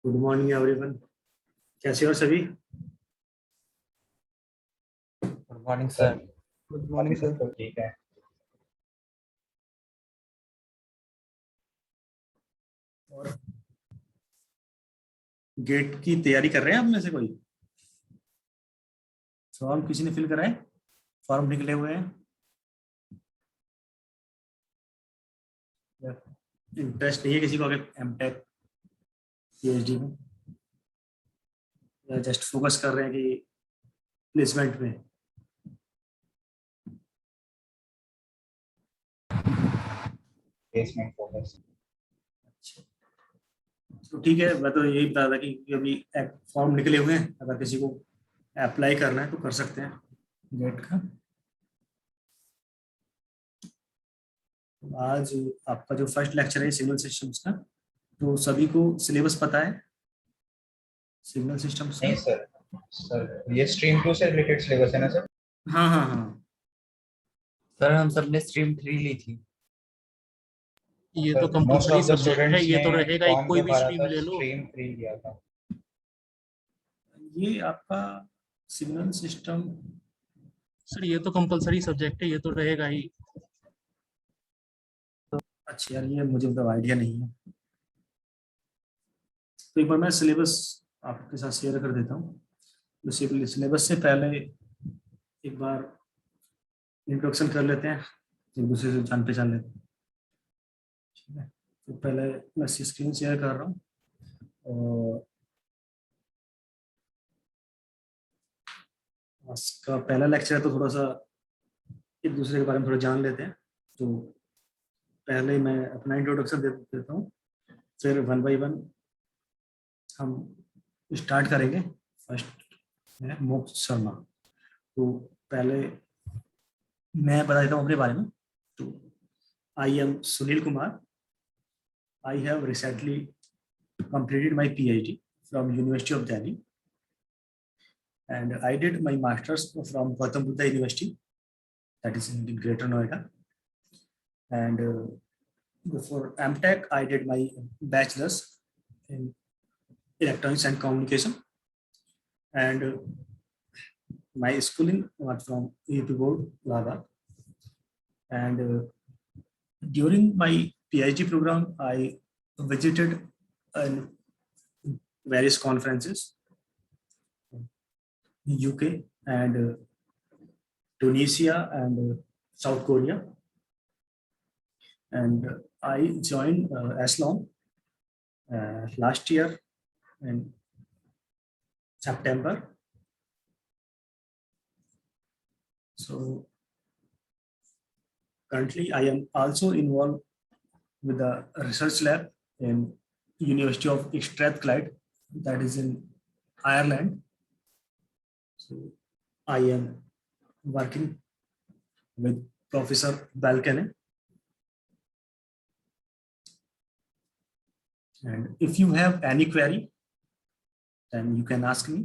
Good morning everyone, कैसे हो सभी? Good morning sir. Good morning sir. तो ठीक है। और गेट की तैयारी कर रहे हैं आप में से कोई? फॉर्म किसी ने फिल करा है? फॉर्म निकले हुए हैं? इंटरेस्ट नहीं है किसी को आगे एमटेक पीएचडी में, या जस्ट फोकस कर रहे हैं कि प्लेसमेंट में? Placement focus. अच्छा, तो ठीक है। मैं तो यही बता था कि अभी फॉर्म निकले हुए हैं, अगर किसी को अप्लाई करना है तो कर सकते हैं गेट का। आज आपका जो फर्स्ट लेक्चर है सिग्नल सिस्टम्स का, तो सभी को सिलेबस पता है सिग्नल सिस्टम्स का? नहीं सर, सर ये स्ट्रीम 2 से रिलेटेड सिलेबस है ना सर? हाँ हाँ हाँ, सर हम सबने स्ट्रीम 3 ली थी। ये तो most compulsory of the subject है, स्टूडेंट्स ये ने तो रहेगा ही, फॉर्म कोई जो भी भरा स्ट्रीम था ले लो। स्ट्रीम 3 लिया था। ये आपका सिग्नल सिस्टम। सर ये तो कंपलसरी सब्जेक्ट है, ये तो रहेगा ही। अच्छा यार, ये मुझे मतलब आइडिया नहीं है, तो एक बार मैं सिलेबस आपके साथ शेयर कर देता हूँ। सिलेबस से पहले एक बार इंट्रोडक्शन कर लेते हैं, एक दूसरे से जान पहचान लेते हैं, ठीक है? तो पहले मैं स्क्रीन शेयर कर रहा हूँ और इसका पहला लेक्चर है, तो थोड़ा सा एक दूसरे के बारे में थोड़ा जान लेते हैं। तो पहले मैं अपना इंट्रोडक्शन दे देता हूँ, फिर वन बाय वन हम स्टार्ट करेंगे। फर्स्ट है मोक्ष शर्मा। तो पहले मैं बता देता हूँ अपने बारे में। तो I am Sunil Kumar. I have recently completed my PhD from University of Delhi, and I did my masters from Gautam Buddha University, that is in Greater Noida. And for MTech, I did my bachelor's in electronics and communication, and my schooling was from UP Board, Ladakh. And during my PhD program, I visited various conferences in UK and Tunisia and South Korea. And I joined ASLOM last year in September. So currently I am also involved with the research lab in University of Strathclyde, that is in Ireland. So I am working with Professor Balcony, and if you have any query, then you can ask me.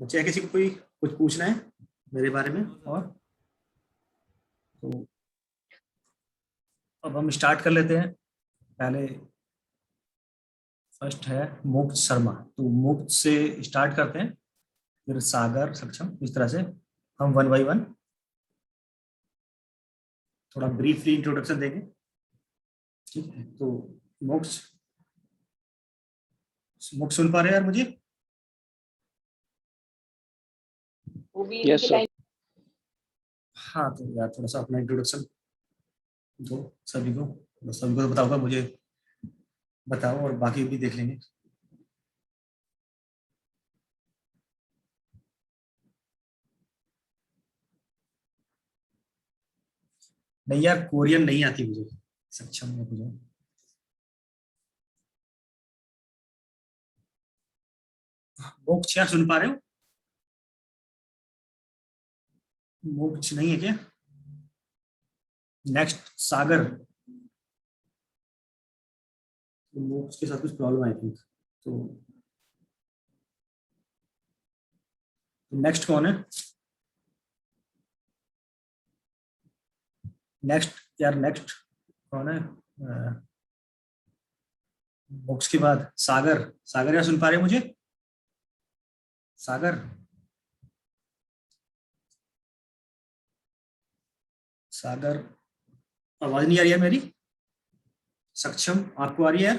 बच्चे किसी को कोई कुछ पूछना है मेरे बारे में? और तो अब हम स्टार्ट कर लेते हैं। पहले फर्स्ट है मुक्त शर्मा, तो मुक्त से स्टार्ट करते हैं, फिर सागर, सक्षम, इस तरह से हम 1 by 1 थोड़ा ब्रीफली इंट्रोडक्शन देंगे। ठीक है, तो मुक्त सुन पा रहे हैं यार मुझे? Yes sir. हाँ, तो यार थोड़ा सा अपना इंट्रोडक्शन दो सभी को तो बताऊंगा, मुझे बताओ और बाकी भी देख लेंगे। नहीं यार, कोरियन नहीं आती मुझे, सक्षम में मुझे। मोक्ष यार सुन पा रहे हो? मोक्ष नहीं है क्या? नेक्स्ट सागर, मोक्ष के साथ कुछ प्रॉब्लम आई थिंक। तो नेक्स्ट कौन है? नेक्स्ट कौन है? मोक्ष के बाद सागर यार सुन पा रहे हो मुझे? सागर आवाज नहीं आ रही है मेरी? सक्षम आपको आ रही है यार?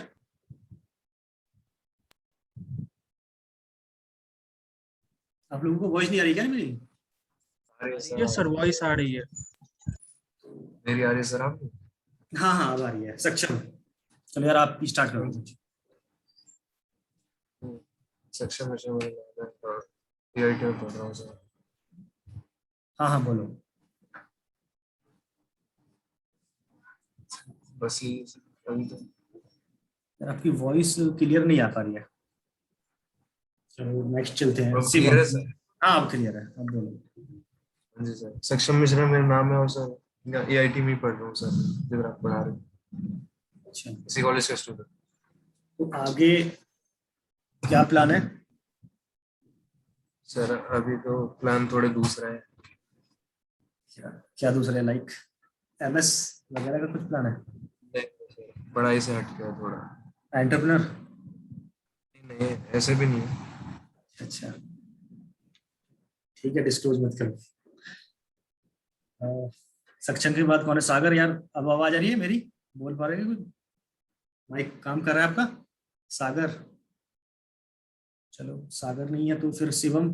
आप लोगों को वॉइस नहीं आ रही क्या मेरी? यस सर, वॉइस आ रही है। मेरी आ रही है सर आपको? हाँ अब आ रही है। सक्षम, चलो यार आप स्टार्ट करो। सक्षम पीआईटी में पढ़ रहा हूँ सर। हाँ बोलो। बस ये अभी तो यार आपकी वॉइस क्लियर नहीं आ पा रही है। चलो नेक्स्ट चलते हैं। अब क्लियर है सर? हाँ अब क्लियर है, अब बोलो। हाँ जी सर, सक्षम मिश्रा मेरा नाम है और सर एआईटी में पढ़ रहा हूँ सर, जिधर आप पढ़ा रहे हैं। अच्छा, इसी कॉलेज का स्टूडेंट। तो आगे क्या प्लान है? सर अभी तो प्लान थोड़े दूसरा है। क्या दूसरे, लाइक एमएस वगैरह का कुछ प्लान है? पढ़ाई से हट गया थोड़ा। एंटरप्रेन्योर? नहीं ऐसे भी नहीं है। अच्छा ठीक है, डिस्क्लोज मत करो। सक्षम के बाद कौन है? सागर यार अब आवाज आ रही है मेरी? बोल पा रहे हैं कुछ? माइक काम कर रहा है आपका? सागर, चलो सागर नहीं है तो फिर शिवम।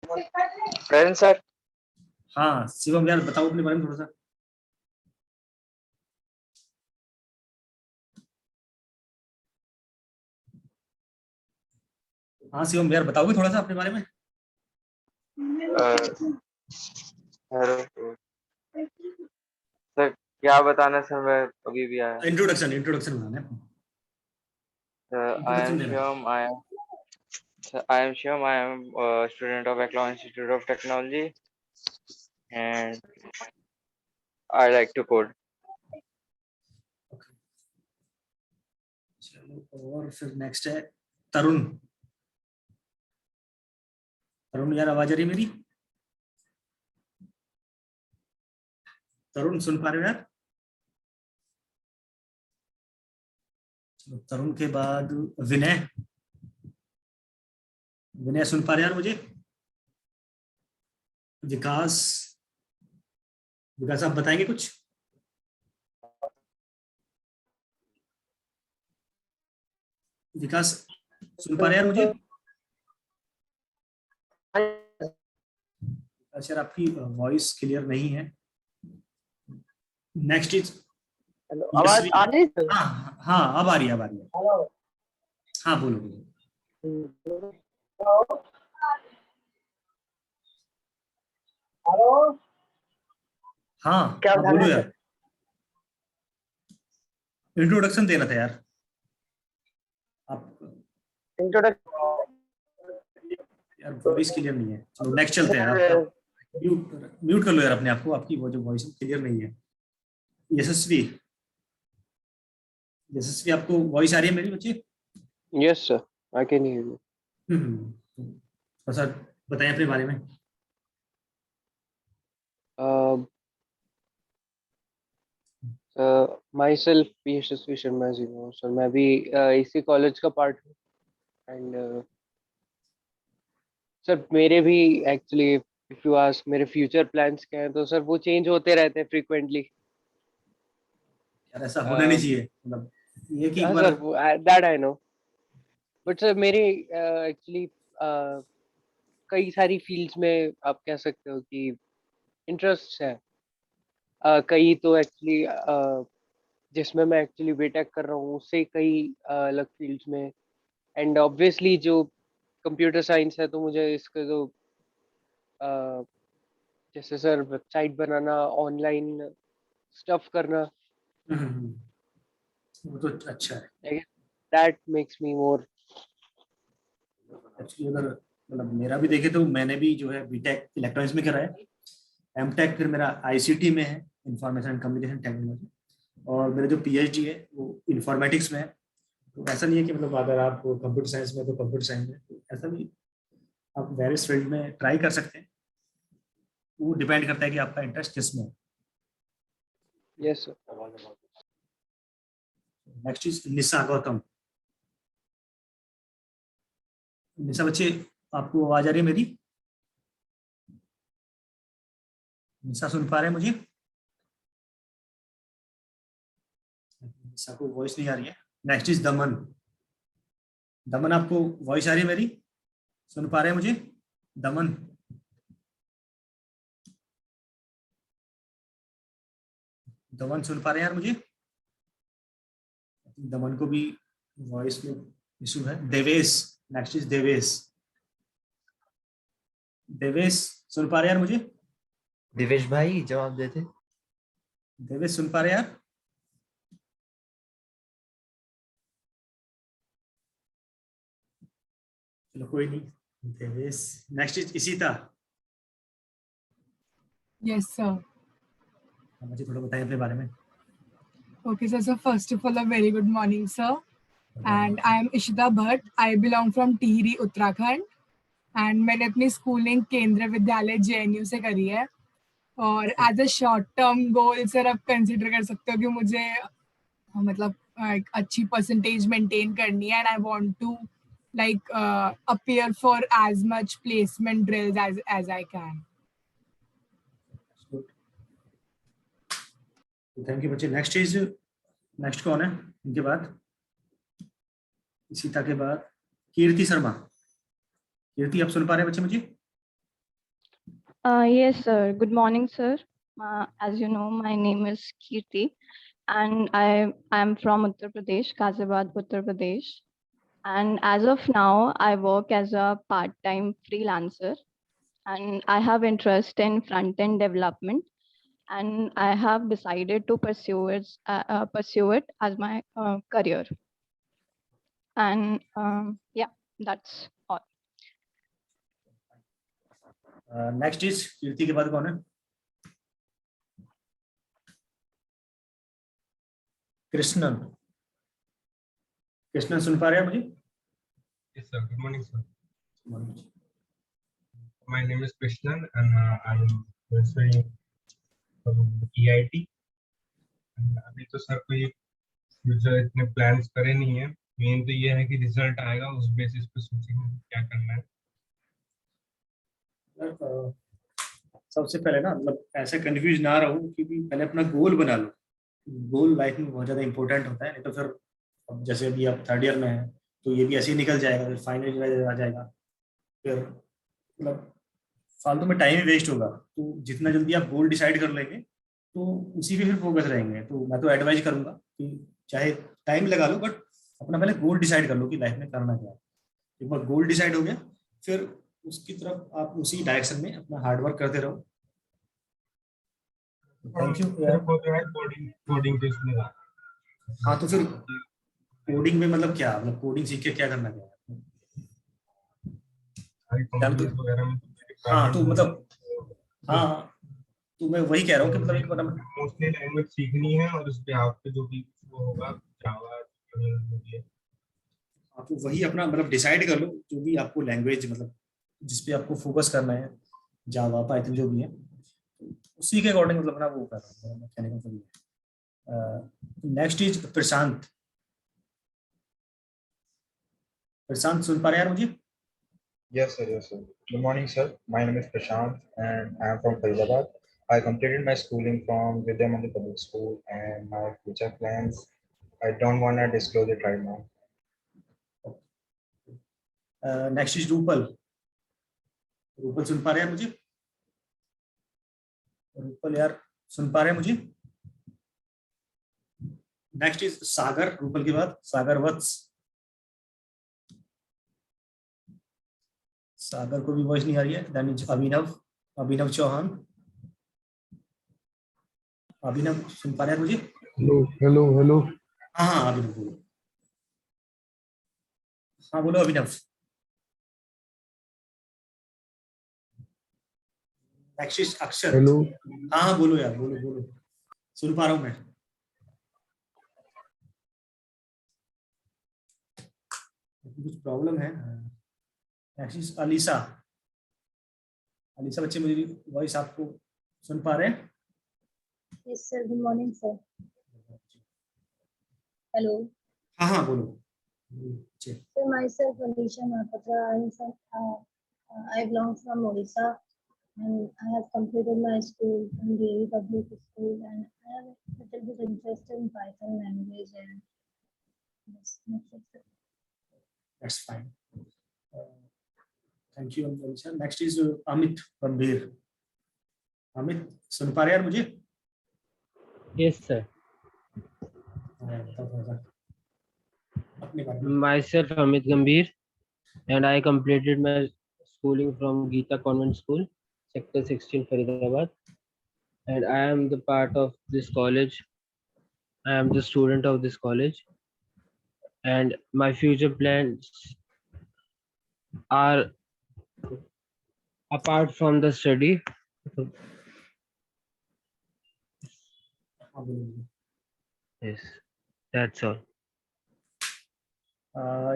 Present sir. हाँ शिवम यार बताओ अपने बारे में थोड़ा सा। हाँ शिवम यार बताओगे थोड़ा सा अपने बारे में? सर क्या बताना सर, मैं अभी भी आया। इंट्रोडक्शन बनाना है। I am Shivam. I am Shivam. I am a student of Ekla Institute of Technology, and I like to code. चलो और फिर नेक्स्ट है तरुण। यार आवाज आ रही मेरी? तरुण सुन पा रहे हो यार? चलो तरुण के बाद विनय सुन पा रहे यार मुझे? विकास आप बताएंगे कुछ? विकास सुन पा रहे यार मुझे? अच्छा आपकी वॉइस क्लियर नहीं है। नेक्स्ट इज आवाज आ रही है? हाँ अब आ रही है। हाँ बोलो। हाँ क्या हाँ बताना बोलो है यार, सर? इंट्रोडक्शन देना था यार आप। इंट्रोडक्शन यार वॉइस क्लियर नहीं है, चलो नेक्स्ट चलते हैं। आप म्यूट म्यूट कर लो यार अपने आप को, आपकी वो जो वॉइस क्लियर नहीं है। यशस्वी, यशस्वी आपको वॉइस आ रही है मेरी बच्चे? Yes, sir. I can hear you. थोड़ा सा बताएं अपने बारे में। Um, Myself, यशस्वी शर्मा जी हूँ सर। मैं भी इसी कॉलेज का पार्ट हूँ। एंड सर मेरे भी एक्चुअली इफ यू आस्क मेरे फ्यूचर प्लान्स क्या हैं तो सर वो चेंज होते रहते हैं फ्रीक्वेंटली। यार ऐसा होना नहीं चाहिए, मतलब ये कि एक हाँ बार। Sir, that I know. But sir मेरे एक्चुअली कई सारी फील्ड्स में आप कह सकते हो कि इंटरेस्ट है। कई तो एक्चुअली जिसमें मैं एक्चुअली बीटेक कर रहा हूँ उससे कई अलग फील्ड्स में। एंड ऑब्वियसली जो कंप्यूटर साइंस है तो मुझे इसका जो अ, जैसे सर वेबसाइट बनाना, ऑनलाइन स्टफ करना, वो तो अच्छा है। That makes me more. Actually अगर मतलब मेरा भी देखे तो मैंने भी जो है बीटेक इलेक्ट्रॉनिक्स में करा है, एमटेक फिर मेरा आईसीटी में है, इंफॉर्मेशन एंड कम्युनिकेशन टेक्नोलॉजी, और मेरा जो पीएचडी है वो इंफॉर्मेटिक्स में है। तो ऐसा नहीं है कि मतलब अगर आप कंप्यूटर साइंस में तो कंप्यूटर साइंस में, तो ऐसा नहीं, आप वेरियस फील्ड में ट्राई कर सकते हैं। वो डिपेंड करता है कि आपका इंटरेस्ट किस में है। Yes sir. नेक्स्ट इज निशा गौतम। निशा बच्चे, आपको आवाज आ रही है मेरी? निशा सुन पा रहे हैं मुझे? निशा को वॉइस नहीं आ रही है। नेक्स्ट इज दमन। दमन आपको वॉइस आ रही है मेरी? सुन पा रहे हैं मुझे? दमन, दमन सुन पा रहे हैं यार मुझे? दमन को भी वॉइस में इशू है। Devesh, next is Devesh. देवेश सुन पा रहे हैं यार मुझे? दिवेश भाई जवाब देते। देवेश सुन पा रहे हैं यार? चलो कोई नहीं, Devesh. Next is Ishita. Yes, sir. मुझे थोड़ा बताएं अपने बारे में। Okay, sir. So first of all, a very good morning, sir. And I am Ishita Bhatt. I belong from Tehri, Uttarakhand. And मैंने अपनी स्कूलिंग केंद्रीय विद्यालय JNU से करी है। और as a short term goal sir आप कंसिडर कर सकते हो कि मुझे मतलब एक अच्छी परसेंटेज मेंटेन करनी है, and I want to like appear for as much placement drills as I can. Thank you बच्चे। नेक्स्ट कौन है इनके बाद? सीता के बाद कीर्ति शर्मा। कीर्ति आप सुन पा रहे हैं बच्चे मुझे? Yes, sir. Good morning, sir. As you know, my name is Kirti, and I am from Uttar Pradesh, Ghaziabad, Uttar Pradesh. And as of now, I work as a part-time freelancer, and I have interest in front-end development, and I have decided to pursue it as my career. And yeah, that's all. Next is Kirti के बाद कौन है? कृष्णन। कृष्णन सुन पा रहे हैं मुझे? Yes, sir. Good morning, sir. My name is Krishnan, and I'm pursuing EIT. And अभी तो सर कोई फ्यूचर इतने प्लान्स करे नहीं है। मेन तो ये है कि रिजल्ट आएगा, उस बेसिस पे सोचेंगे क्या करना है। सबसे पहले ना मतलब ऐसे कंफ्यूज ना रहो, क्योंकि पहले अपना गोल बना लो। गोल लाइफ में बहुत ज़्यादा इंपॉर्टेंट होता है, नहीं तो फिर अब जैसे अभी आप थर्ड ईयर में हैं तो ये भी ऐसे ही निकल जाएगा, फिर फाइनल ईयर आ जाएगा, फिर मतलब फालतू में टाइम ही वेस्ट होगा। तो जितना जल्दी आप गोल डिसाइड कर लेंगे तो उसी पे फिर फोकस रहेंगे। तो मैं तो एडवाइज करूंगा कि चाहे टाइम लगा लो, बट अपना पहले गोल डिसाइड कर लो कि लाइफ में करना क्या है। एक बार गोल डिसाइड हो गया फिर उसकी तरफ आप उसी डायरेक्शन में अपना हार्डवर्क करते रहो। थैंक यू सिर्फ वो जो है कोडिंग के इसमें हाँ तो फिर कोडिंग में मतलब क्या, मतलब कोडिंग सीख के क्या करना है? कंपनीज वगैरह में हाँ तो मतलब हाँ तो मैं वही कह रहा हूँ कि मतलब एक मतलब मोस्टली लैंग्वेज सीखनी है और उस पे आप पे जो भी वो होगा जावा जो भी है। आप वही अपना मतलब डिसाइड कर लो जो भी आपको लैंग्वेज मतलब जिस पे आपको फोकस करना है, जावा पाइथन जो भी है, उसी के अकॉर्डिंग मतलब ना वो कर रहा हूँ कहने का मतलब ये। नेक्स्ट इज प्रशांत। प्रशांत सुन पा रहे हैं यार मुझे? Yes, sir. Yes, sir. Good morning, sir. My name is Prashant, and I am from Faridabad. I completed my schooling from Vidya Mandir Public School, and my future plans, I don't want to disclose it right now. Next is Rupal. Rupal सुन पा रहे हैं मुझे? रूपल यार सुन पा रहे हैं मुझे? नेक्स्ट इज सागर। रूपल के बाद सागर वत्स। सागर को भी वॉइस नहीं आ रही है। देन इज अभिनव। अभिनव चौहान। अभिनव सुन पा रहे हैं मुझे? Hello hello hello. हाँ हाँ अभिनव बोलो। हाँ बोलो अभिनव। नेक्स्ट इज अक्षर। हेलो। हाँ हाँ बोलो यार, बोलो बोलो, सुन पा रहा हूँ मैं। कुछ प्रॉब्लम है। Next is Alyssa. अलीसा बच्चे मेरी वॉइस आपको सुन पा रहे हैं? Yes, sir. Good morning, sir. Hello. हाँ हाँ बोलो। Sir, myself Alisha Mahapatra. I belong from Odisha, and I have completed my school in Delhi Public School, and I have a little bit interest in Python language, and yes, that's it, sir. That's fine. Thank you Alisha. Next is Amit गंभीर। अमित सुन पा रहे हैं यार मुझे? Yes, sir. अपने बारे में। Myself Amit Gambhir, and I completed my schooling from Geeta Convent School, Sector 16, Faridabad, and I am the part of this college. I am the student of this college, and my future plans are apart from the study. हाँ बोलो। Yes, that's all.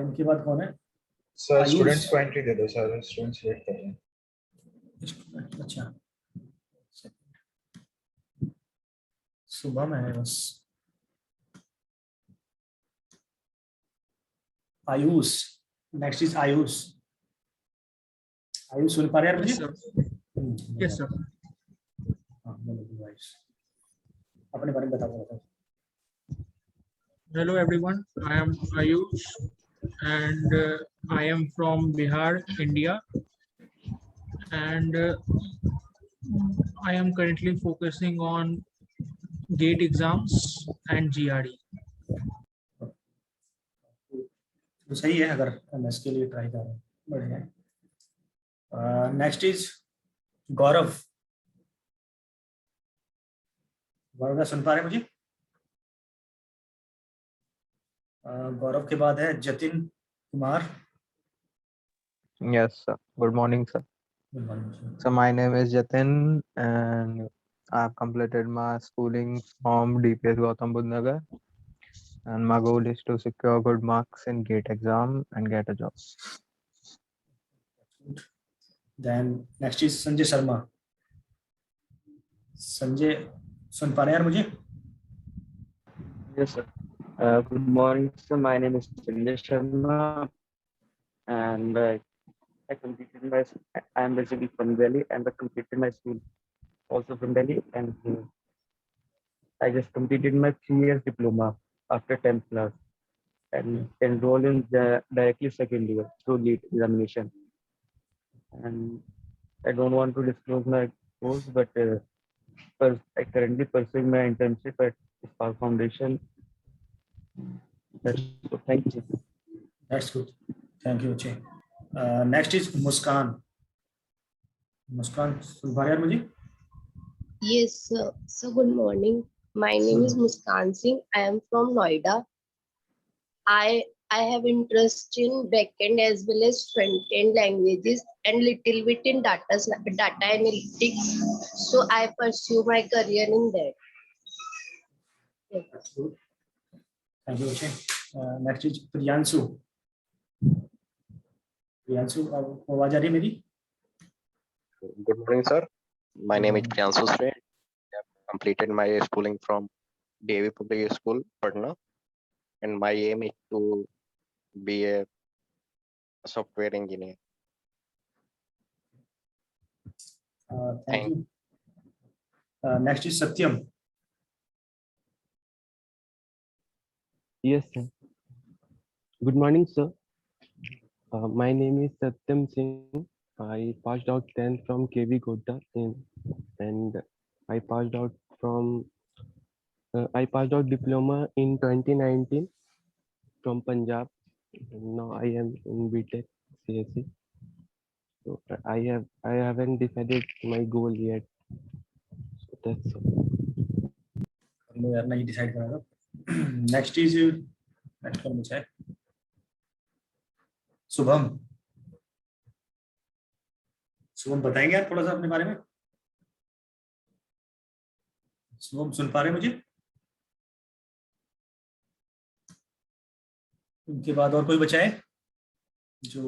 इनके बाद कौन है? Sir, Ayush. students को entry दे दो sir. Students wait कर रहे हैं. अच्छा सुबह में है बस। आयुष। Next is Ayush. आयुष सुन पा रहे हैं Yes, मुझे? sir. Yes, sir. हाँ बोलो आयुष, अपने बारे में बताओ। Hello, everyone. I am Ayush, and I am from Bihar, India, and I am currently focusing on GATE exams and GRE. तो सही है अगर एमएस के लिए ट्राई कर रहे हैं, बढ़िया है। नेक्स्ट इज गौरव। गौरव सुन पा रहे हैं मुझे? गौरव के बाद है Jatin Kumar. Yes, sir. Good morning, sir. Good morning. So my name is Jatin, and I've completed my schooling from DPS Gautam Budh Nagar, and my goal is to secure good marks in GATE exam and get a job. Then next is Sanjay Sharma. Sanjay सुन पा रहे हैं यार मुझे? Yes, sir. Good morning, sir. My name is Sanjay Sharma, and I completed my. I am basically from Delhi, and I completed my school also from Delhi, and I just completed my 3 years diploma after 10th class, and enrolled in directly second year through LEET examination. And I don't want to disclose my course, but I currently pursuing my internship at Spark Foundation. That's so. Thank you. That's good. Thank you Jay. Next is मुस्कान। मुस्कान सुन पा रहे हैं यार मुझे? Yes, sir. So good morning. My name is Muskan Singh. I am from Noida. I have interest in backend as well as front end languages and little bit in data analytics. So I pursue my career in that. That's good. Thank you, Akshay. Next is Priyanshu. Priyanshu, आपको आवाज आ रही है मेरी? Good morning, sir. My name is Priyanshu Sri. I have completed my schooling from DAV Public School, Patna, and my aim is to be a software engineer. Thank you. Next is Satyam. Yes, sir. Good morning, sir. My name is Satyam Singh. I passed out 10th from KV Godda and I passed out diploma in 2019 from Punjab. Now I am in BTech CSE. So I haven't decided my goal yet. So that's all. हम यार नहीं decide करा था. Next कौन बचा है? शुभम. शुभम बताएंगे आप थोड़ा सा अपने बारे में? शुभम सुन पा रहे मुझे? उनके बाद और कोई बचा है जो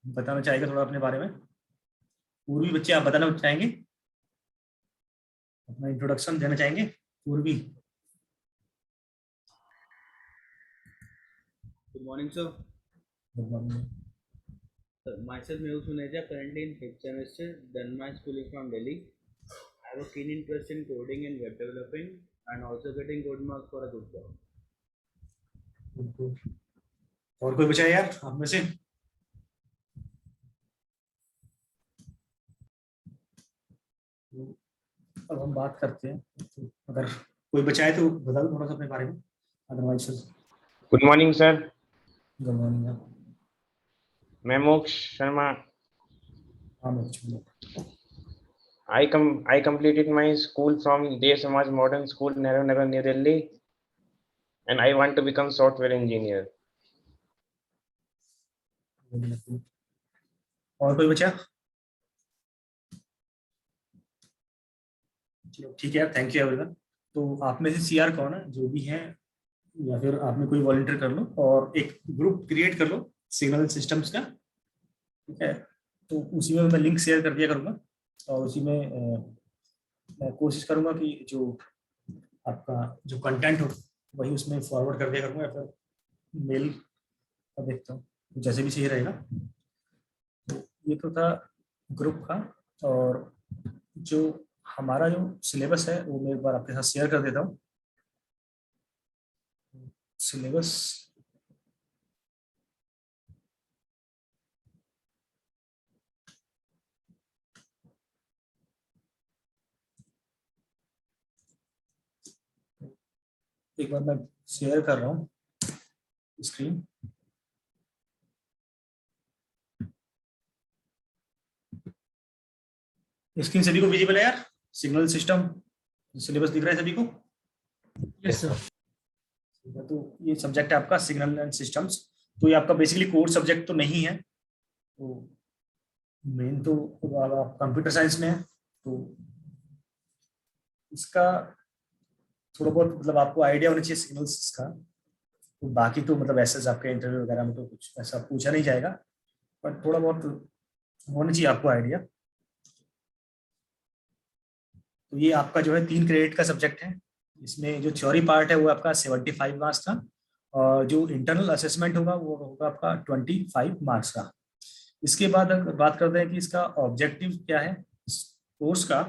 बताना चाहेगा थोड़ा अपने बारे में? पूर्वी बच्चे आप बताना चाहेंगे? अपना इंट्रोडक्शन देना चाहेंगे? पूर्वी. Good morning, sir. Good morning. Sir, myself Mehul Suneja, currently in 5th semester, done my schooling from Delhi. I have a keen interest in coding and web developing and also getting good marks for a good job. और कोई बचा है यार आप में से? अब हम बात करते हैं, तो अगर कोई बचा है तो बता दो थोड़ा सा अपने बारे में. Otherwise good morning sir. Good morning. मैं मोक्ष शर्मा. हाँ मोक्ष. I completed my school from Dev Samaj Modern School, Nehru Nagar, New Delhi, and I want to become software engineer. और कोई बचा? चलो ठीक है, थैंक यू एवरीवन. तो आप में से सीआर कौन है जो भी है, या फिर आप में कोई वॉलंटियर कर लो और एक ग्रुप क्रिएट कर लो सिग्नल सिस्टम्स का. ठीक है, तो उसी में मैं लिंक शेयर कर दिया करूँगा और उसी में मैं कोशिश करूँगा कि जो आपका जो कंटेंट हो वही उसमें फॉरवर्ड कर दिया करूँगा, या फिर मेल का देखता हूँ जैसे भी सही रहेगा. तो ये तो था ग्रुप का. और जो हमारा जो सिलेबस है वो मैं एक बार आपके साथ शेयर कर देता हूँ. सिलेबस एक बार मैं शेयर कर रहा हूँ स्क्रीन. स्क्रीन सभी को विजिबल है यार? सिग्नल सिस्टम सिलेबस दिख रहा है सभी को? Yes sir. तो ये सब्जेक्ट है आपका सिग्नल एंड सिस्टम्स. तो ये आपका बेसिकली कोर सब्जेक्ट तो नहीं है. तो मेन तो आप कंप्यूटर साइंस में है, तो इसका थोड़ा बहुत मतलब आपको आइडिया होना चाहिए सिग्नल्स का. तो बाकी तो मतलब ऐसे आपके इंटरव्यू वगैरह में तो कुछ ऐसा पूछा नहीं जाएगा, बट थोड़ा बहुत होना चाहिए आपको आइडिया. तो ये आपका जो है 3 क्रेडिट का सब्जेक्ट है. इसमें जो थ्योरी पार्ट है वो आपका 75 मार्क्स का, और जो इंटरनल असेसमेंट होगा वो होगा आपका 25 मार्क्स का. इसके बाद अगर बात करते हैं कि इसका ऑब्जेक्टिव क्या है कोर्स का,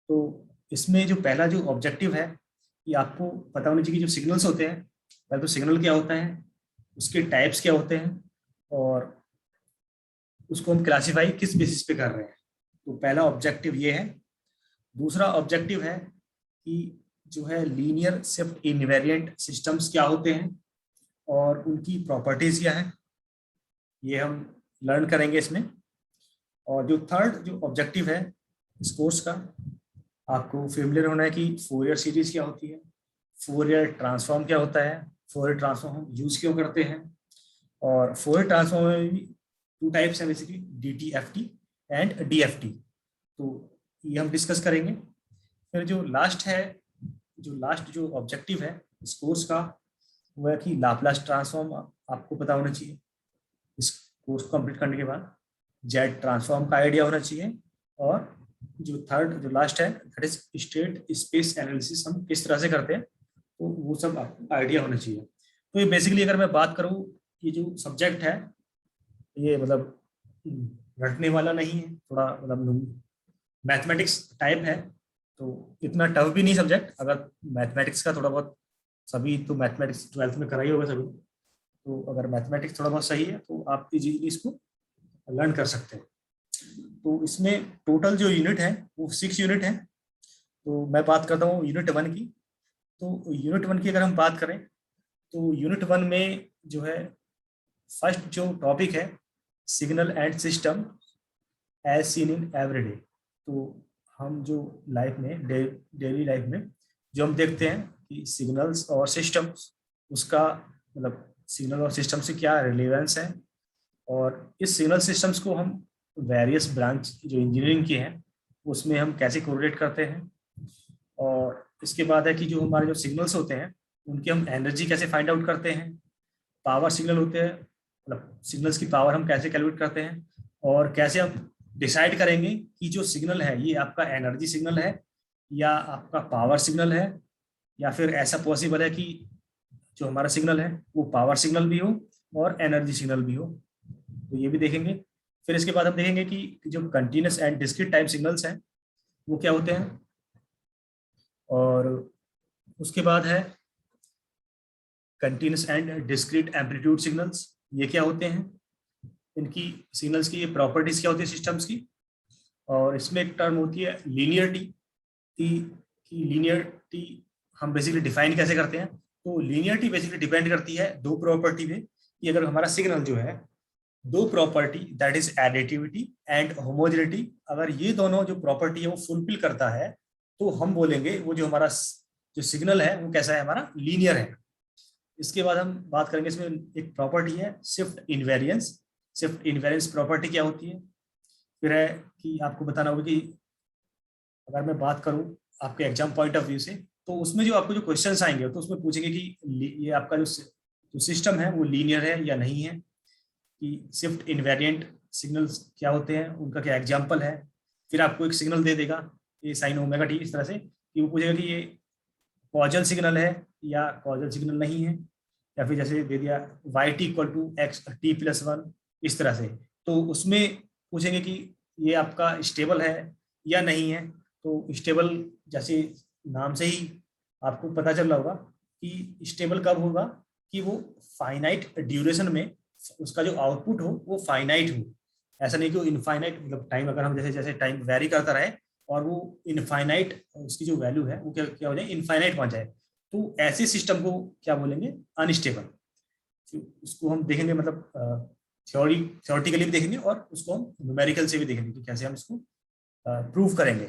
तो इसमें जो पहला जो ऑब्जेक्टिव है कि आपको पता होना चाहिए कि जो सिग्नल्स होते हैं, पहले तो सिग्नल क्या होता है, उसके टाइप्स क्या होते हैं, और उसको हम क्लासीफाई किस बेसिस पे कर रहे हैं. तो पहला ऑब्जेक्टिव ये है. दूसरा ऑब्जेक्टिव है कि जो है लीनियर शिफ्ट इनवेरिएंट सिस्टम्स क्या होते हैं और उनकी प्रॉपर्टीज क्या है, ये हम लर्न करेंगे इसमें. और जो थर्ड जो ऑब्जेक्टिव है इस कोर्स का, आपको फेमिलियर होना है कि फोरियर सीरीज क्या होती है, फोरियर ट्रांसफॉर्म क्या होता है, फोरियर ट्रांसफॉर्म हम यूज क्यों करते हैं, और फोरियर ट्रांसफॉर्म में भी 2 टाइप्स हैं बेसिकली, DTFT एंड DFT। तो ये हम डिस्कस करेंगे। फिर जो लास्ट जो ऑब्जेक्टिव है इस कोर्स का वो है कि लाप्लास ट्रांसफॉर्म आपको पता होना चाहिए इस कोर्स को कंप्लीट करने के बाद, जेड ट्रांसफॉर्म का आइडिया होना चाहिए, और जो लास्ट है that is state space analysis हम किस तरह से करते हैं, तो वो सब आपको आइडिया होना चाहिए। तो ये बेसिकली अगर मैं बात करूँ, ये जो सब्जेक्ट है ये मतलब रटने वाला नहीं है, थोड़ा मतलब मैथमेटिक्स टाइप है, तो इतना टफ भी नहीं सब्जेक्ट। अगर मैथमेटिक्स का थोड़ा बहुत, सभी तो मैथमेटिक्स 12th में करा ही होगा सभी, तो अगर मैथमेटिक्स थोड़ा बहुत सही है तो आप इजीली इसको लर्न कर सकते हैं। तो इसमें टोटल जो यूनिट है वो 6 यूनिट है। तो मैं बात करता हूँ यूनिट 1 की। तो यूनिट 1 की अगर हम बात करें तो यूनिट 1 में जो है फर्स्ट जो टॉपिक है signal and system as seen in everyday. तो हम जो लाइफ में डेली लाइफ में जो हम देखते हैं कि सिग्नल्स और सिस्टम्स, उसका मतलब सिग्नल और सिस्टम से क्या रिलेवेंस है, और इस सिग्नल सिस्टम्स को हम वेरियस ब्रांच जो इंजीनियरिंग की हैं उसमें हम कैसे कोरिलेट करते हैं, और इसके बाद है कि जो हमारे जो सिग्नल्स होते हैं उनकी हम एनर्जी कैसे फाइंड आउट करते हैं, पावर सिग्नल होते हैं मतलब सिग्नल्स की पावर हम कैसे कैलकुलेट करते हैं, और कैसे हम डिसाइड करेंगे कि जो सिग्नल है ये आपका एनर्जी सिग्नल है या आपका पावर सिग्नल है, या फिर ऐसा पॉसिबल है कि जो हमारा सिग्नल है वो पावर सिग्नल भी हो और एनर्जी सिग्नल भी हो, तो ये भी देखेंगे। फिर इसके बाद हम देखेंगे कि जो continuous and discrete time signals हैं वो क्या होते हैं, और उसके बाद है continuous and discrete amplitude signals, ये क्या होते हैं, इनकी सिग्नल्स की ये प्रॉपर्टीज क्या होती है सिस्टम्स की। और इसमें एक टर्म होती है लीनियरिटी, कि लीनियरिटी हम बेसिकली डिफाइन कैसे करते हैं। तो लीनियरिटी बेसिकली डिपेंड करती है 2 प्रॉपर्टी पे, कि अगर हमारा सिग्नल जो है 2 property that is additivity and homogeneity, अगर ये दोनों जो प्रॉपर्टी है वो फुलफिल करता है तो हम बोलेंगे वो जो हमारा जो सिग्नल है वो कैसा है, हमारा लीनियर है। इसके बाद हम बात करेंगे, इसमें एक प्रॉपर्टी है shift invariance. Shift invariance property क्या होती है, फिर है कि आपको बताना होगा कि अगर मैं बात करूं आपके एग्जाम पॉइंट ऑफ व्यू से, तो उसमें जो आपको जो क्वेश्चंस आएंगे तो उसमें पूछेंगे कि ये आपका जो सिस्टम है वो लीनियर है या नहीं है, कि शिफ्ट इनवेरिएंट सिग्नल्स क्या होते हैं, उनका क्या एग्जाम्पल है। फिर आपको एक सिग्नल दे देगा ये साइन ओमेगा टी, इस तरह से कि वो पूछेगा कि ये कॉजल सिग्नल है या कॉजल सिग्नल नहीं है, या फिर जैसे दे दिया y = x t+1, इस तरह से। तो उसमें पूछेंगे कि ये आपका स्टेबल है या नहीं है। तो स्टेबल जैसे नाम से ही आपको पता चल रहा होगा कि स्टेबल कब होगा, कि वो फाइनाइट ड्यूरेशन में उसका जो आउटपुट हो वो फाइनाइट हो, ऐसा नहीं कि वो इनफाइनाइट, मतलब टाइम अगर हम जैसे जैसे टाइम वेरी करता रहे और वो इनफाइनाइट उसकी जो वैल्यू है वो क्या हो जाए, इनफाइनाइट पहुंच जाए, तो ऐसे सिस्टम को क्या बोलेंगे, अनस्टेबल। उसको हम देखेंगे मतलब थ्योरेटिकली भी देखेंगे और उसको हम न्यूमेरिकल से भी देखेंगे कि कैसे हम इसको प्रूव करेंगे।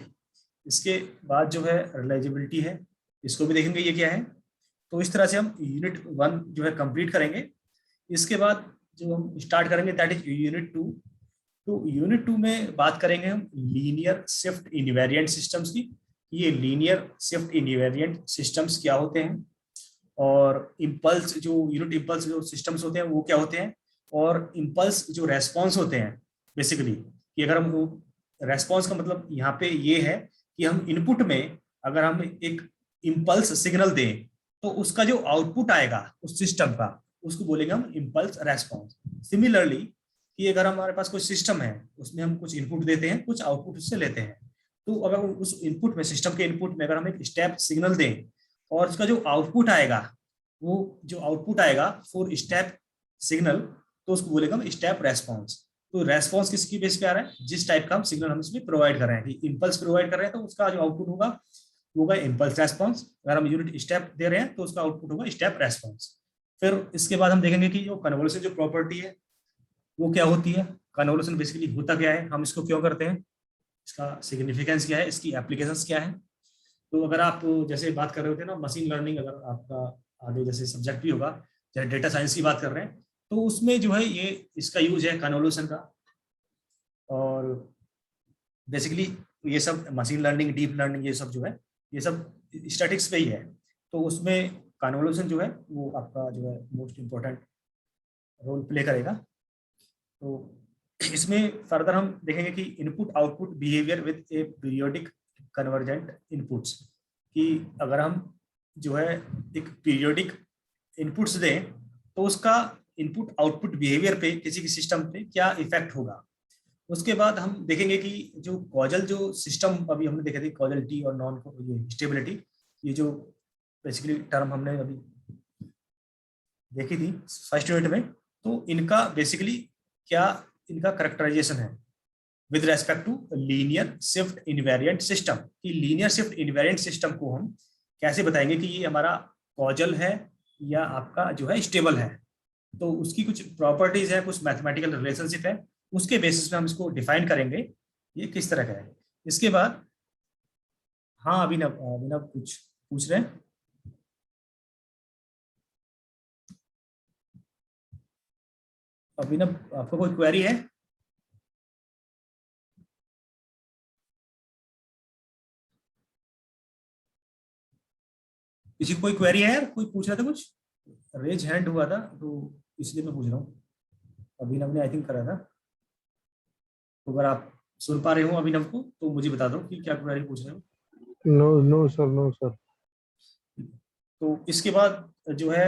इसके बाद जो है रिलायबिलिटी है, इसको भी देखेंगे ये क्या है। तो इस तरह से हम यूनिट 1 जो है कंप्लीट करेंगे। इसके बाद जो हम स्टार्ट करेंगे दैट इज यूनिट 2। तो यूनिट 2 में बात करेंगे हम लीनियर शिफ्ट इनवेरिएंट सिस्टम्स की। ये लीनियर शिफ्ट इनवेरिएंट सिस्टम्स क्या होते हैं, और इम्पल्स जो यूनिट इम्पल्स जो सिस्टम्स होते हैं वो क्या होते हैं, और इम्पल्स जो रेस्पॉन्स होते हैं बेसिकली, कि अगर हम रेस्पॉन्स का मतलब यहाँ पे ये है कि हम इनपुट में अगर हम एक इम्पल्स सिग्नल दें तो उसका जो आउटपुट आएगा उस सिस्टम का उसको बोलेंगे हम इम्पल्स रेस्पॉन्स। सिमिलरली कि अगर हमारे पास कोई सिस्टम है उसमें हम कुछ इनपुट देते हैं, कुछ आउटपुट उससे लेते हैं, तो अगर उस इनपुट में सिस्टम के इनपुट में अगर हम एक स्टेप सिग्नल दें और उसका जो आउटपुट आएगा वो जो आउटपुट आएगा फॉर स्टेप सिग्नल, तो उसको बोलेगा हम स्टेप रेस्पॉन्स। तो रेस्पॉन्स किसकी बेस पे आ रहा है, जिस टाइप का हम सिग्नल हम इसमें प्रोवाइड कर रहे हैं, कि इम्पल्स प्रोवाइड कर रहे हैं तो उसका जो आउटपुट होगा वो होगा इम्पल्स रेस्पॉन्स। अगर हम यूनिट स्टेप दे रहे हैं तो उसका आउटपुट होगा स्टेप रेस्पॉन्स। फिर इसके बाद हम देखेंगे कि जो कन्वोल्यूशन जो प्रॉपर्टी है वो क्या होती है, कन्वोल्यूशन बेसिकली होता क्या है, हम इसको क्यों करते हैं, इसका सिग्निफिकेंस क्या है, इसकी एप्लीकेशंस क्या है, तो अगर आप जैसे बात कर रहे होते ना मशीन लर्निंग, अगर आपका आगे जैसे सब्जेक्ट भी होगा, जैसे डेटा साइंस की बात कर रहे हैं, तो उसमें जो है ये इसका यूज है कन्वोल्यूशन का। और बेसिकली ये सब मशीन लर्निंग, डीप लर्निंग, ये सब जो है ये सब स्टैटिक्स पे ही है। तो उसमें कन्वोल्यूशन जो है वो आपका जो है मोस्ट इम्पोर्टेंट रोल प्ले करेगा। तो इसमें फर्दर हम देखेंगे कि input output behaviour with A periodic convergent inputs, कि अगर हम जो है एक पीरियोडिक इनपुट्स दें तो उसका इनपुट आउटपुट बिहेवियर पे किसी की सिस्टम पे क्या इफेक्ट होगा। उसके बाद हम देखेंगे कि जो कॉजल जो सिस्टम अभी हमने देखे थे, कॉजलिटी और नॉन स्टेबिलिटी, ये जो बेसिकली टर्म हमने अभी देखी थी फर्स्ट यूनिट में, तो इनका बेसिकली क्या इनका करेक्टराइजेशन है with respect to linear shift invariant system, कि लीनियर शिफ्ट इनवेरिएंट सिस्टम को हम कैसे बताएंगे कि ये हमारा कॉजल है या आपका जो है स्टेबल है। तो उसकी कुछ प्रॉपर्टीज है, कुछ मैथमेटिकल रिलेशनशिप है, उसके बेसिस पे हम इसको डिफाइन करेंगे ये किस तरह का है। इसके बाद हाँ अभिनव कुछ पूछ रहे हैं। अभिनव आपको कोई क्वेरी है? किसी को कोई क्वेरी है यार? कोई पूछ रहा था कुछ, रेज हैंड हुआ था तो इसलिए मैं पूछ रहा हूँ। अभिनव ने आई थिंक करा था, तो अगर आप सुन पा रहे हो अभिनव को तो मुझे बता दो कि क्या क्वेरी पूछ रहे हो। No sir. तो इसके बाद जो है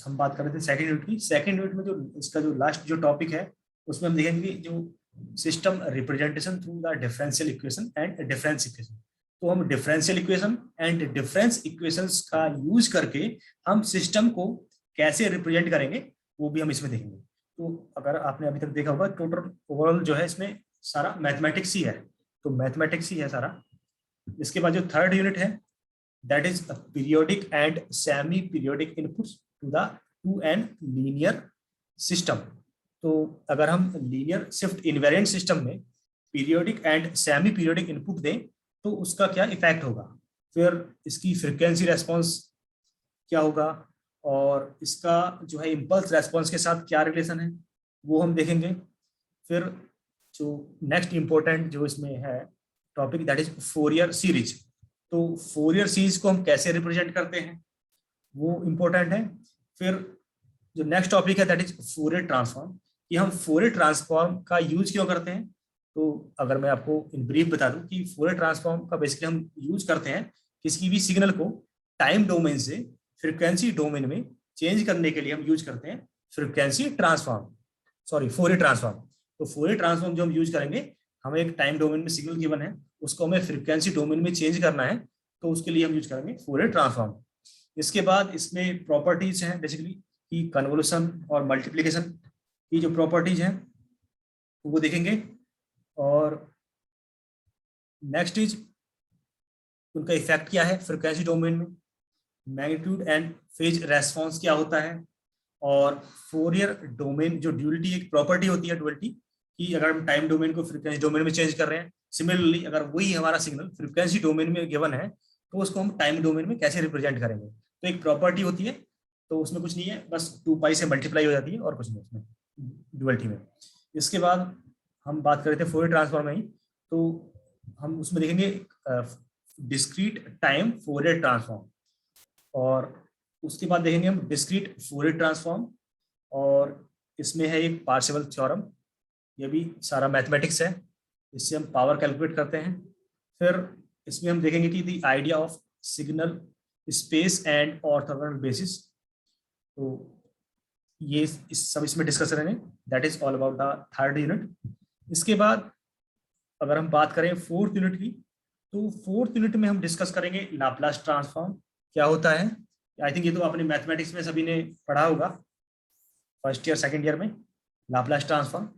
हम बात कर रहे थे सेकंड यूनिट की। सेकंड यूनिट में जो इसका जो लास्ट जो टॉपिक है उसमें हम देखेंगे कि जो system representation through the differential equation and difference equation. तो हम differential equation and difference equations का यूज करके हम सिस्टम को कैसे रिप्रेजेंट करेंगे वो भी हम इसमें देखेंगे। तो अगर आपने अभी तक देखा होगा टोटल ओवरऑल जो है इसमें सारा मैथमेटिक्स ही है, तो मैथमेटिक्स ही है सारा। इसके बाद जो थर्ड यूनिट है that is periodic and semi periodic inputs to an linear system. तो अगर हम लीनियर शिफ्ट इनवेरिएंट सिस्टम में periodic and semi periodic input दें तो उसका क्या इफेक्ट होगा, फिर इसकी फ्रीक्वेंसी रेस्पॉन्स क्या होगा, और इसका जो है इम्पल्स रेस्पॉन्स के साथ क्या रिलेशन है वो हम देखेंगे। फिर जो नेक्स्ट इम्पोर्टेंट जो इसमें है topic that is Fourier series. तो फोरियर सीरीज को हम कैसे रिप्रेजेंट करते हैं वो इम्पोर्टेंट है। फिर जो नेक्स्ट टॉपिक है दैट इज फोरियर ट्रांसफॉर्म, कि हम फोरियर ट्रांसफॉर्म का यूज क्यों करते हैं। तो अगर मैं आपको इन ब्रीफ बता दूं कि फोरियर ट्रांसफॉर्म का बेसिकली हम यूज करते हैं किसी भी सिग्नल को टाइम डोमेन से फ्रीक्वेंसी डोमेन में चेंज करने के लिए हम यूज करते हैं फ्रीक्वेंसी ट्रांसफॉर्म, फोरियर ट्रांसफॉर्म। तो फोरियर ट्रांसफॉर्म जो हम यूज करेंगे, हमें एक टाइम डोमेन में सिग्नल गिवन है, उसको हमें फ्रीक्वेंसी डोमेन में चेंज करना है, तो उसके लिए हम यूज करेंगे फोरियर ट्रांसफॉर्म। इसके बाद इसमें प्रॉपर्टीज हैं बेसिकली कि कन्वोल्यूशन और मल्टीप्लिकेशन की जो प्रॉपर्टीज हैं वो देखेंगे। और नेक्स्ट इज उनका इफेक्ट क्या है फ्रीक्वेंसी डोमेन में, मैग्नीट्यूड एंड फेज रेस्पॉन्स क्या होता है, और फोरियर डोमेन जो ड्यूअलिटी एक प्रॉपर्टी होती है ड्यूअलिटी, कि अगर हम टाइम डोमेन को फ्रीक्वेंसी डोमेन में चेंज कर रहे हैं, सिमिलरली अगर वही हमारा सिग्नल फ्रीक्वेंसी डोमेन में गिवन है तो उसको हम टाइम डोमेन में कैसे रिप्रेजेंट करेंगे। तो एक प्रॉपर्टी होती है, तो उसमें कुछ नहीं है, बस 2 से मल्टीप्लाई हो जाती है और कुछ नहीं उसमें ड्यूअलिटी में। इसके बाद हम बात कर रहे थे फोरियर ट्रांसफॉर्म में ही, तो हम उसमें देखेंगे डिस्क्रीट टाइम फोरियर ट्रांसफॉर्म, और उसके बाद देखेंगे हम डिस्क्रीट फोरियर ट्रांसफॉर्म, और इसमें है एक पार्सेवल थ्योरम, ये भी सारा मैथमेटिक्स है, इससे हम पावर कैलकुलेट करते हैं। फिर इसमें हम देखेंगे कि the idea of signal space and orthogonal basis, तो ये सब इसमें डिस्कस करेंगे, that is all about the third unit. इसके बाद अगर हम बात करें फोर्थ यूनिट की, तो फोर्थ यूनिट में हम डिस्कस करेंगे लाप्लास ट्रांसफॉर्म क्या होता है। आई थिंक ये तो आपने मैथमेटिक्स में सभी ने पढ़ा होगा फर्स्ट ईयर सेकंड ईयर में, लाप्लास ट्रांसफॉर्म।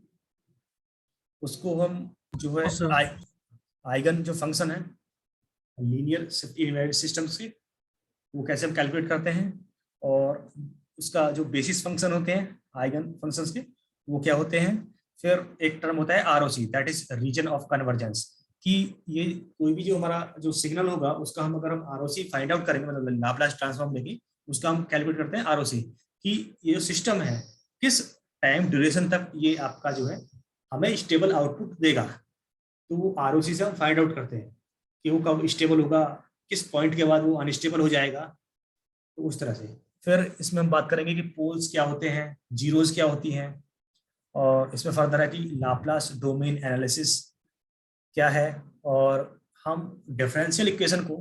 उसको हम जो है आइगन जो फंक्शन है लीनियर शिफ्ट इनवेरिएंट सिस्टम्स के, वो कैसे हम कैलकुलेट करते हैं, और उसका जो बेसिस फंक्शन होते हैं आइगन फंक्शंस के वो क्या होते हैं। फिर एक टर्म होता है ROC that is region of convergence, कि ये कोई भी जो हमारा जो सिग्नल होगा उसका हम अगर हम आरओसी फाइंड आउट करेंगे, मतलब लाप्लास ट्रांसफॉर्म लेके उसका हम कैलकुलेट करते हैं आरओसी, कि ये जो सिस्टम है किस टाइम ड्यूरेशन तक ये आपका जो है हमें स्टेबल आउटपुट देगा। तो वो आरओसी से हम फाइंड आउट करते हैं कि वो कब स्टेबल होगा, किस पॉइंट के बाद वो अनस्टेबल हो जाएगा। तो उस तरह से फिर इसमें हम बात करेंगे कि पोल्स क्या होते हैं, जीरोज क्या होती हैं, और इसमें फर्दर है कि लाप्लास डोमेन एनालिसिस क्या है, और हम डिफरेंशियल इक्वेशन को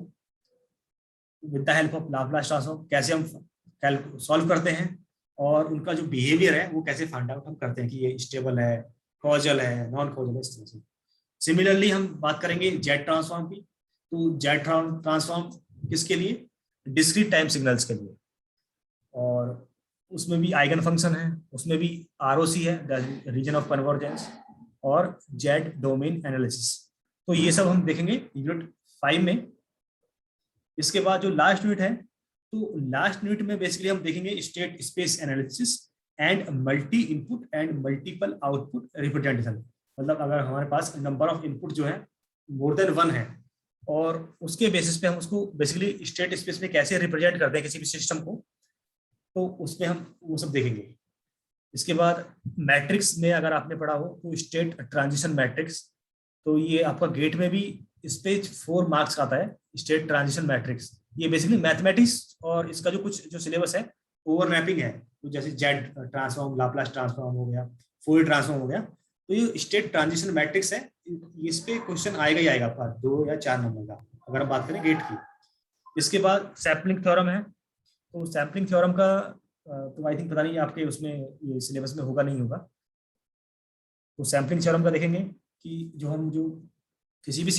with the help of Laplace transform कैसे हम सॉल्व करते हैं, और उनका जो बिहेवियर है वो कैसे फाइंड आउट हम करते हैं कि ये स्टेबल है, कॉजल है, नॉन कॉजल है, इस तरह से। सिमिलरली हम बात करेंगे जेड ट्रांसफॉर्म की। तो जेड ट्रांसफॉर्म किसके लिए, डिस्क्रीट टाइम सिग्नल्स के लिए, और उसमें भी आइगन फंक्शन है, उसमें भी आरओसी है, रीजन ऑफ कन्वर्जेंस, और जेड डोमेन एनालिसिस। तो ये सब हम देखेंगे यूनिट 5 में। इसके बाद जो लास्ट यूनिट है, तो लास्ट यूनिट में बेसिकली हम देखेंगे state space analysis and multi input and multiple output representation. मतलब अगर हमारे पास नंबर ऑफ इनपुट जो है मोर देन 1 है, और उसके बेसिस पे हम उसको बेसिकली स्टेट स्पेस में कैसे रिप्रेजेंट करते हैं किसी भी सिस्टम को, तो उसमें हम वो सब देखेंगे। इसके बाद मैट्रिक्स में अगर आपने पढ़ा हो तो स्टेट ट्रांजिशन मैट्रिक्स, तो ये आपका गेट में भी इस पे 4 मार्क्स आता है, स्टेट ट्रांजिशन मैट्रिक्स। ये बेसिकली मैथमेटिक्स और इसका जो कुछ जो सिलेबस है ओवरलैपिंग है, तो जैसे जेड ट्रांसफॉर्म, लाप्लास ट्रांसफॉर्म हो गया, फोरियर ट्रांसफॉर्म हो गया, तो ये स्टेट ट्रांजिशन मैट्रिक्स है। इस पे क्वेश्चन आएगा ही आएगा आपका 2 या 4 नंबर का, अगर हम बात करें गेट की। इसके बाद सैम्पलिंग थ्योरम है। तो सैम्पलिंग थ्योरम का तो आई थिंक पता नहीं आपके उसमें ये सिलेबस में होगा नहीं होगा। तो सैम्पलिंग थ्योरम का देखेंगे कि जो हम जो किसी भी